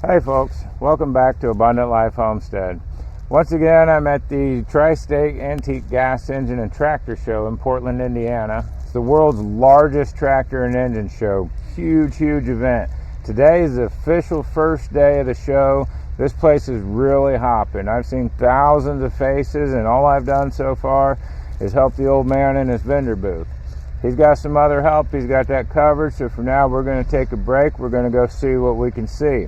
Hey folks, welcome back to Abundant Life Homestead. Once again, I'm at the Tri-State Antique Gas Engine and Tractor Show in Portland, Indiana. It's the world's largest tractor and engine show. Huge event. Today is the official first day of the show. This place is really hopping. I've seen thousands of faces, and all I've done so far is help the old man in his vendor booth. He's got some other help. He's got that covered, so for now we're going to take a break. We're going to go see what we can see.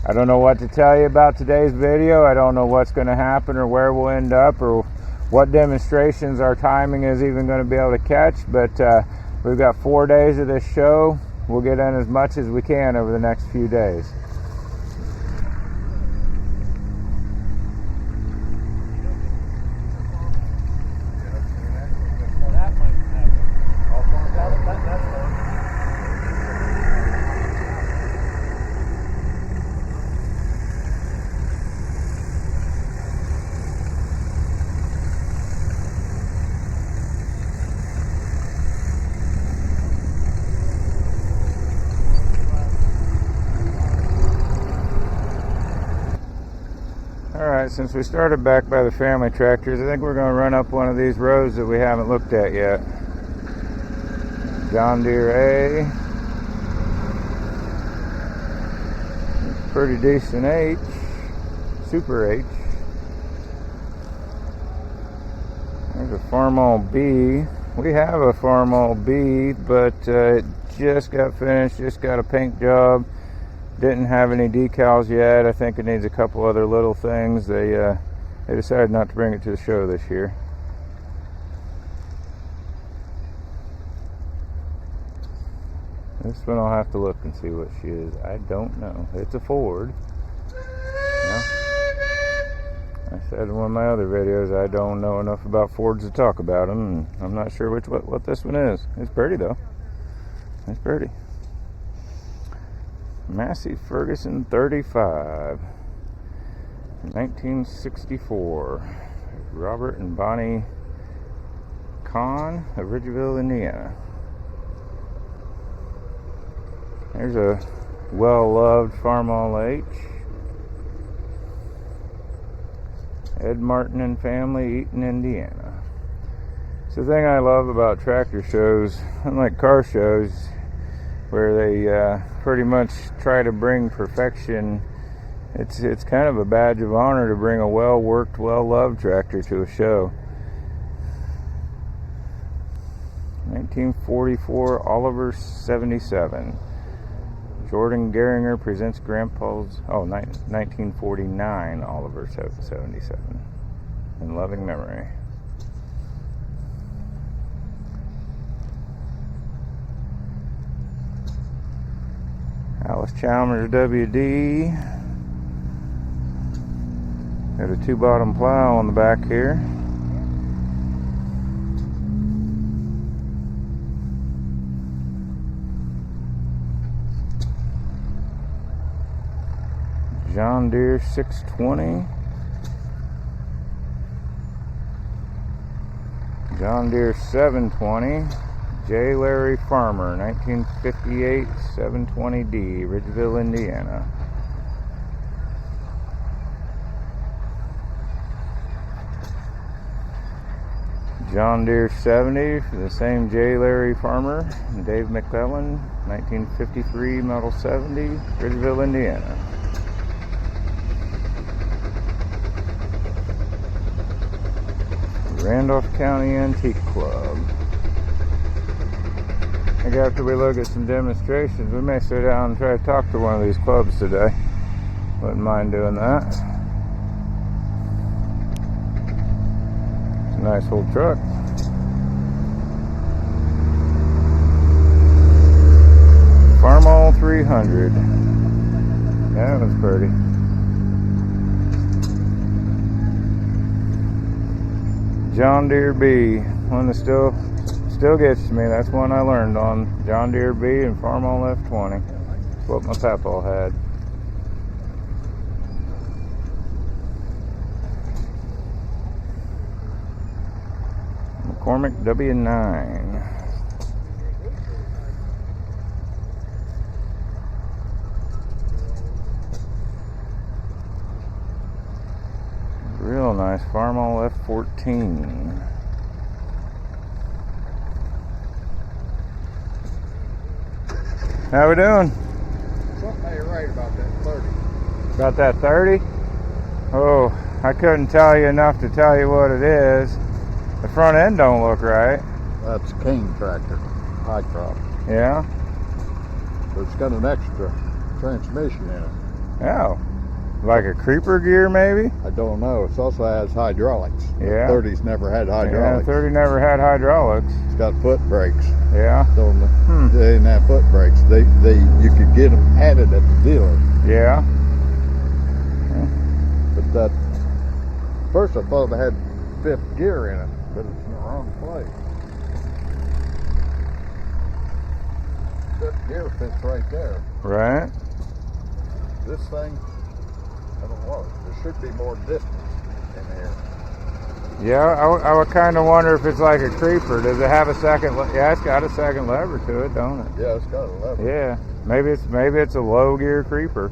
I don't know what to tell you about today's video. I don't know what's going to happen or where we'll end up or what demonstrations our timing is even going to be able to catch, but we've got 4 days of this show. We'll get in as much as we can over the next few days. Alright, since we started back by the family tractors, I think we're going to run up one of these roads that we haven't looked at yet. John Deere A. Pretty decent H. Super H. There's a Farmall B. We have a Farmall B, but it just got finished, just got a paint job. Didn't have any decals yet. I think it needs a couple other little things. They decided not to bring it to the show this year. This one I'll have to look and see what she is. I don't know. It's a Ford. Yeah. I said in one of my other videos I don't know enough about Fords to talk about them, and I'm not sure what this one is. It's pretty though. It's pretty. Massey Ferguson 35, 1964. Robert and Bonnie Kahn of Ridgeville, Indiana. There's a well-loved Farmall H. Ed Martin and family, Eaton, Indiana. It's the thing I love about tractor shows, unlike car shows, where they pretty much try to bring perfection. It's kind of a badge of honor to bring a well-worked, well-loved tractor to a show. 1944 Oliver 77. Jordan Geringer presents Grandpa's 1949 Oliver 77 in loving memory. Alice Chalmers WD. Got a 2-bottom plow on the back here. John Deere 620. John Deere 720. J. Larry Farmer, 1958 720D, Ridgeville, Indiana. John Deere 70 for the same J. Larry Farmer and Dave McClellan, 1953 Model 70, Ridgeville, Indiana. Randolph County Antique Club. I think after we look at some demonstrations, we may sit down and try to talk to one of these clubs today. Wouldn't mind doing that. It's a nice old truck. Farmall 300. Yeah, that was pretty. John Deere B. One that still gets to me. That's one I learned on. John Deere B and Farmall F-30. That's what my papa had. McCormick W9. nice Farmall F-30. How we doing? Something ain't right about that 30. About that 30? Oh, I couldn't tell you enough to tell you what it is. The front end don't look right. That's a cane tractor, high crop. Yeah? But it's got an extra transmission in it. Oh. Like a creeper gear, maybe? I don't know. It also has hydraulics. Yeah. The 30's never had hydraulics. Yeah, 30 never had hydraulics. It's got foot brakes. Yeah? They didn't have foot brakes. You could get them added at the dealer. Yeah? But that, first I thought it had fifth gear in it, but it's in the wrong place. Fifth gear fits right there. Right? This thing, I don't know. There should be more distance in here. Yeah, I would kind of wonder if it's like a creeper. Does it have a second? Yeah, it's got a second lever to it, don't it? Yeah, it's got a lever. Yeah, maybe it's a low gear creeper.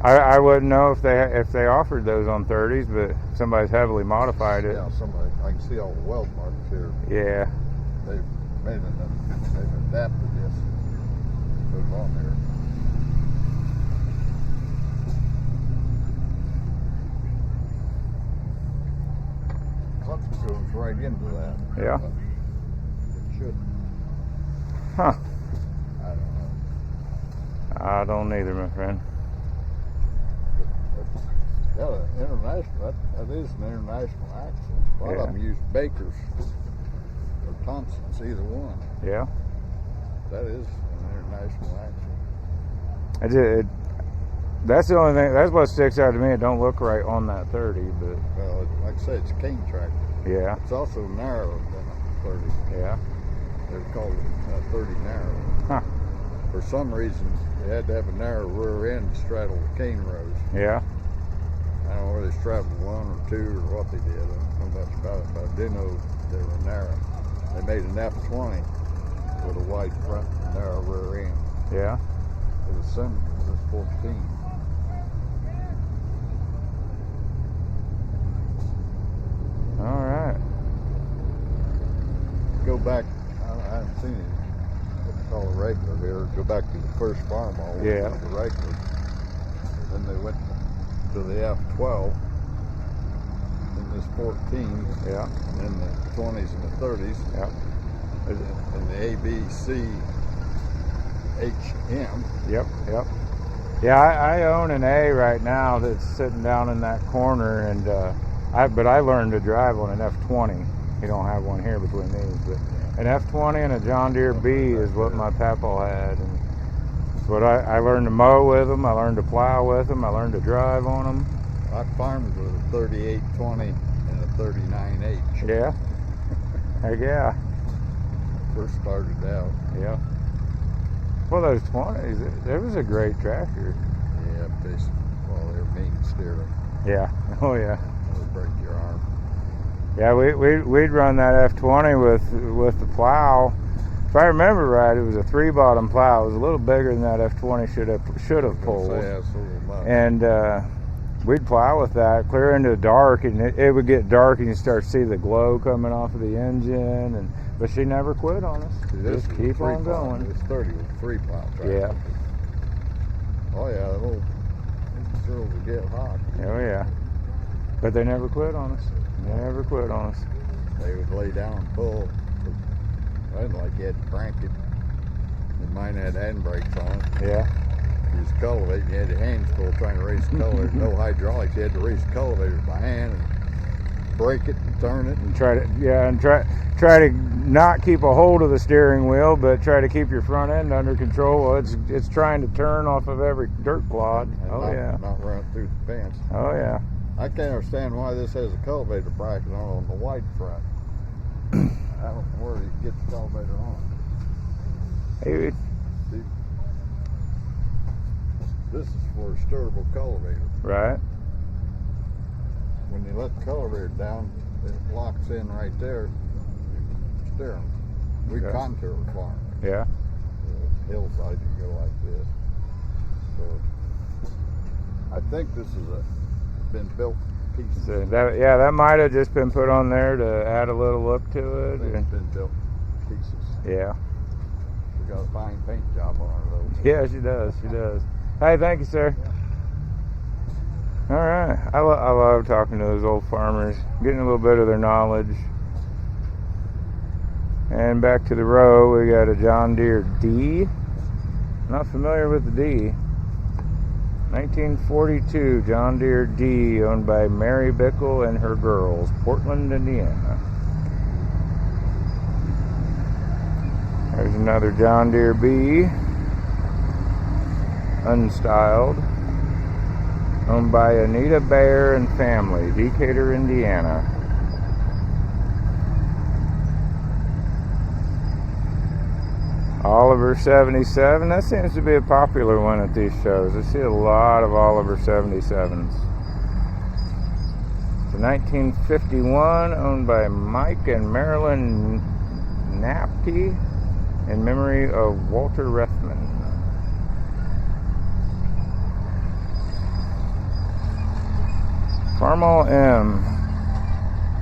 I wouldn't know if they offered those on 30s, but somebody's heavily modified it. Yeah, somebody. I can see all the weld marks here. Yeah. They've adapted this. Put it on there. Clutch goes right into that. Yeah. It should. Huh. I don't know. I don't either, my friend. Yeah, international. That is an international axle. A lot of them use Bakers or Thompsons, either one. Yeah. That is an international axle. That's the only thing. That's what sticks out to me. It don't look right on that 30, but Well, like I say, it's a cane tractor. yeah. It's also narrower than a 30. Yeah. They're called a 30 narrow. Huh. For some reason, they had to have a narrow rear end to straddle the cane rows. Yeah. I don't know whether they straddled one or two or what they did. I don't know much about it, but I do know they were narrow. They made an F-20 with a wide front and narrow rear end. Yeah. It was similar to this 14. All right. Go back, I haven't seen it. What they call a regular here. Go back to the first Farmall. Yeah. The regular. Then they went to the F-12. Then this 14. Yeah. And then the 20s and the 30s. Yeah. And the ABC HM. Yep. Yep. Yeah, I own an A right now that's sitting down in that corner, and but I learned to drive on an F-20. You don't have one here between these, but an F-20 and a John Deere B is what my papaw had, and but I learned to mow with them. I learned to plow with them. I learned to drive on them. I farmed with a 3820 and a 39H. Yeah. Heck yeah. First started out. Yeah. Well, those 20s, it was a great tractor. Yeah, basically. Well, they're mean steering. Yeah. Oh yeah. It'll break your arm. Yeah, we'd run that F-20 with the plow. If I remember right, it was a 3-bottom plow. It was a little bigger than that F-20 should have pulled. And we'd plow with that clear into the dark, and it would get dark, and you start to see the glow coming off of the engine. But she never quit on us. Just keep on going. This 30 was 3-plow tractor. Yeah. Oh yeah, those girls would get hot. Oh yeah. But they never quit on us. They never quit on us. They would lay down and pull. I didn't like you had to crank it. And mine had handbrakes on it. Yeah. You was cultivating, you had your hands full trying to raise the cultivator. No hydraulics, you had to raise the cultivator by hand and brake it and turn it. And try to not keep a hold of the steering wheel, but try to keep your front end under control. Well, it's trying to turn off of every dirt clod. Not run it through the fence. Oh yeah. I can't understand why this has a cultivator bracket on the wide front. I don't know where you get the cultivator on. Hey, See, this is for a stirrable cultivator. right. When you let the cultivator down, it locks in right there. Steering. We contour farm. Yeah. The hillside, you go like this. So I think this is been built pieces. So that might have just been put on there to add a little look to I it. think it's been built pieces. Yeah. She got a fine paint job on her though. Yeah, she does. She does. Hey, thank you, sir. All right. I love talking to those old farmers, getting a little bit of their knowledge. And back to the row, we got a John Deere D. Not familiar with the D. 1942 John Deere D, owned by Mary Bickle and her girls, Portland, Indiana. There's another John Deere B, unstyled, owned by Anita Bear and family, Decatur, Indiana. Oliver 77, that seems to be a popular one at these shows. I see a lot of Oliver 77s. It's a 1951, owned by Mike and Marilyn Napke, in memory of Walter Rethman. Farmall M.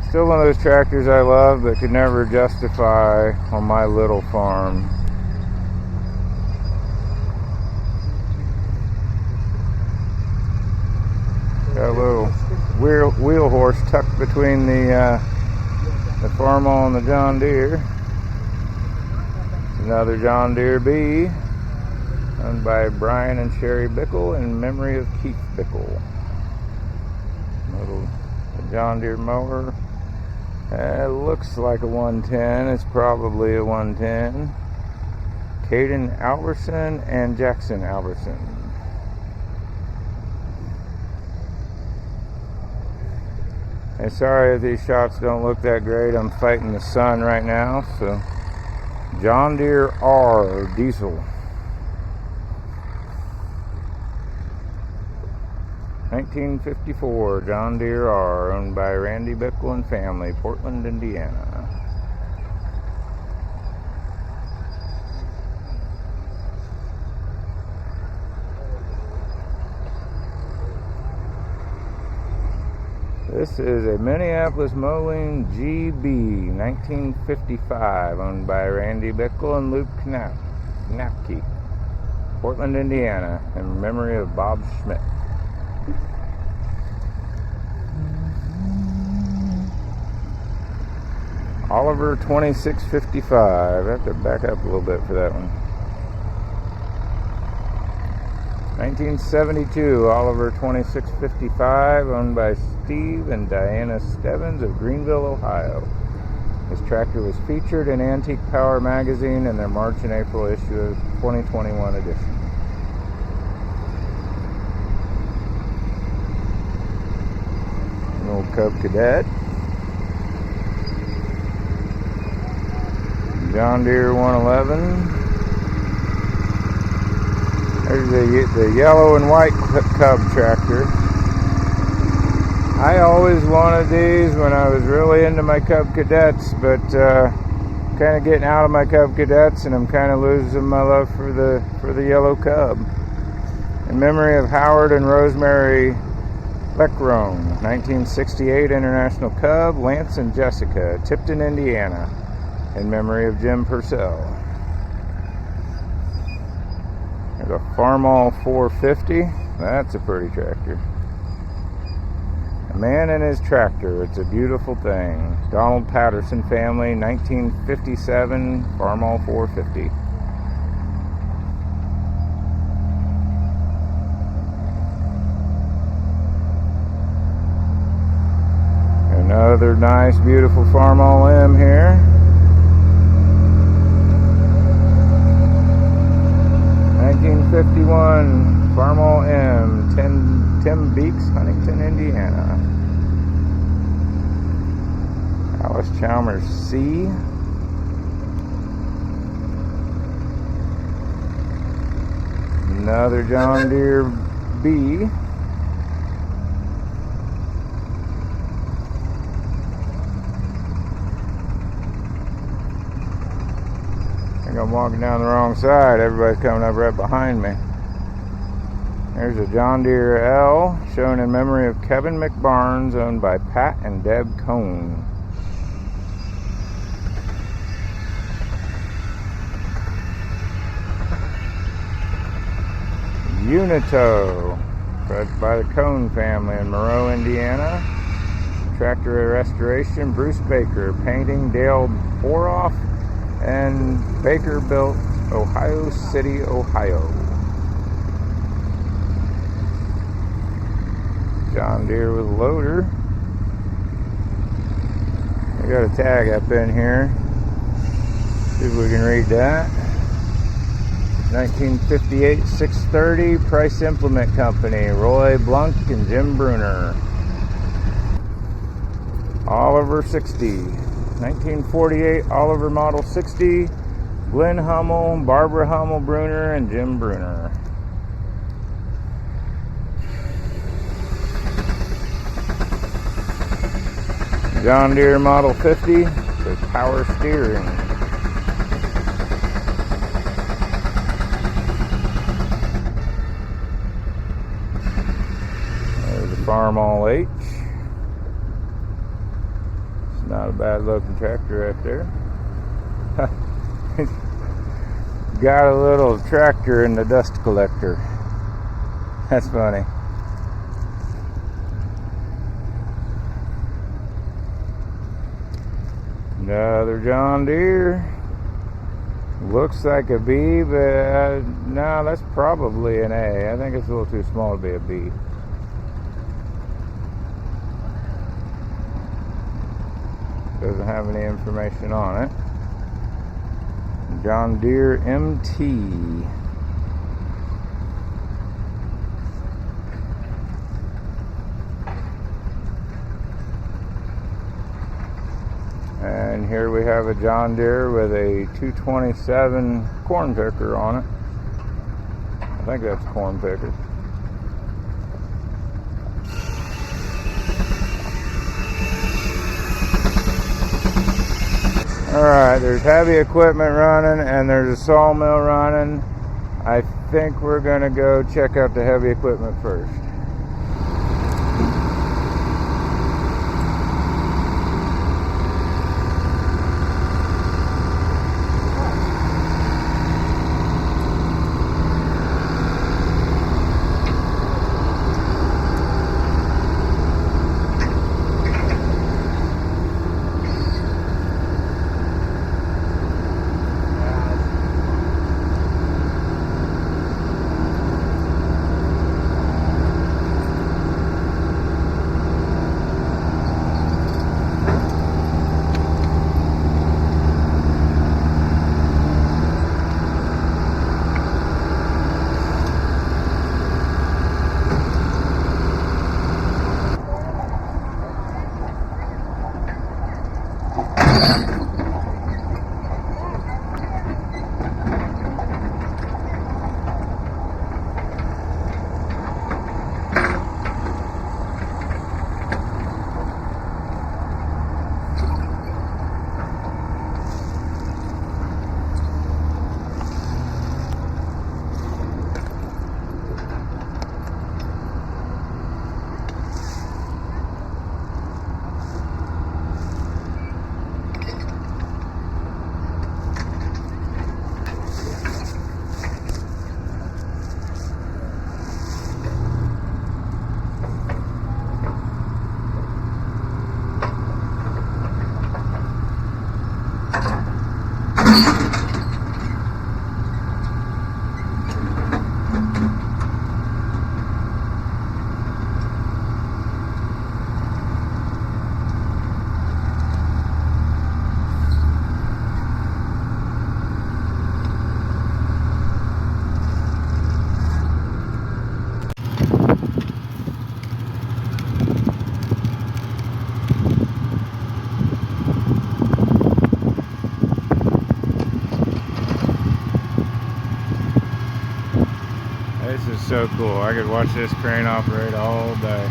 Still one of those tractors I love, but could never justify on my little farm. Got a little wheel horse tucked between the Farmall and the John Deere. Another John Deere B, owned by Brian and Sherry Bickle in memory of Keith Bickle. Little John Deere mower. It looks like a 110. It's probably a 110. Caden Alverson and Jackson Alverson. And sorry if these shots don't look that great. I'm fighting the sun right now. So John Deere R diesel. 1954 John Deere R, owned by Randy Bickle and family, Portland, Indiana. This is a Minneapolis Moline GB 1955, owned by Randy Bickle and Luke Knapke, Portland, Indiana, in memory of Bob Schmidt. Oliver 2655. I have to back up a little bit for that one. 1972 Oliver 2655, owned by Steve and Diana Stebbins of Greenville, Ohio. This tractor was featured in Antique Power magazine in their March and April issue of 2021 edition. An old Cub Cadet. John Deere 111. There's the yellow and white Cub tractor. I always wanted these when I was really into my Cub Cadets, but kind of getting out of my Cub Cadets, and I'm kind of losing my love for the yellow Cub. In memory of Howard and Rosemary Leckrone, 1968 International Cub, Lance and Jessica, Tipton, Indiana, in memory of Jim Purcell. There's a Farmall 450. That's a pretty tractor. A man and his tractor. It's a beautiful thing. Donald Patterson family, 1957 Farmall 450. Another nice, beautiful Farmall M here. 1951 Farmall M, Tim Beeks, Huntington, Indiana. Alice Chalmers C. Another John Deere B. I think I'm walking down the wrong side. Everybody's coming up right behind me. There's a John Deere L, shown in memory of Kevin McBarnes, owned by Pat and Deb Cohn. Unito, bred by the Cohn family in Monroe, Indiana. Tractor restoration, Bruce Baker. Painting, Dale Boroff and Baker built, Ohio City, Ohio. John Deere with loader. We got a tag up in here. See if we can read that. 1958 630 Price Implement Company, Roy Blunk and Jim Bruner. Oliver 60. 1948 Oliver Model 60, Glenn Hummel, Barbara Hummel Bruner, and Jim Bruner. John Deere Model 50 with power steering. There's a Farmall H. It's not a bad looking tractor right there. Got a little tractor in the dust collector. That's funny. Another John Deere. Looks like a B, but no, that's probably an A. I think it's a little too small to be a B. Doesn't have any information on it. John Deere MT. And here we have a John Deere with a 227 corn picker on it. I think that's a corn picker. Alright, there's heavy equipment running and there's a sawmill running. I think we're going to go check out the heavy equipment first. This is so cool. I could watch this crane operate all day.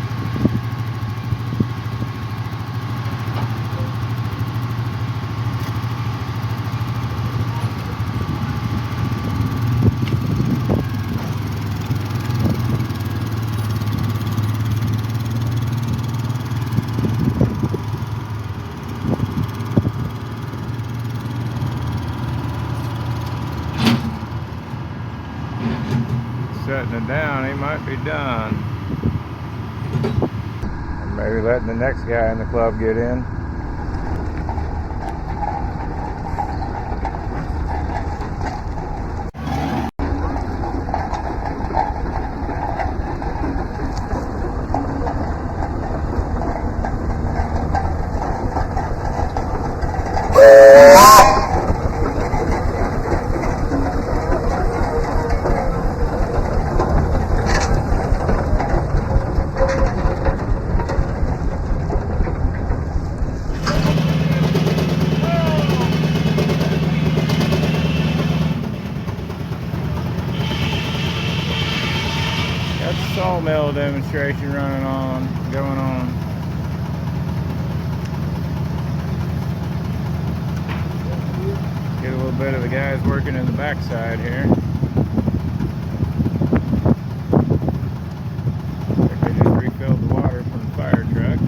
shutting it down, he might be done. Or maybe letting the next guy in the club get in. Sawmill demonstration going on. Get a little bit of the guys working in the backside here. Looks like they just refilled the water from the fire truck.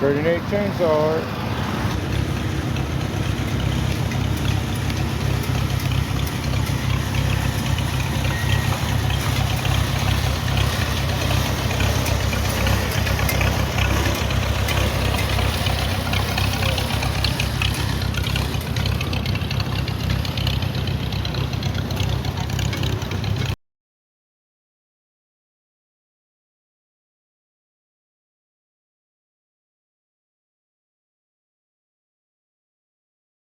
Pretty neat chainsaw art.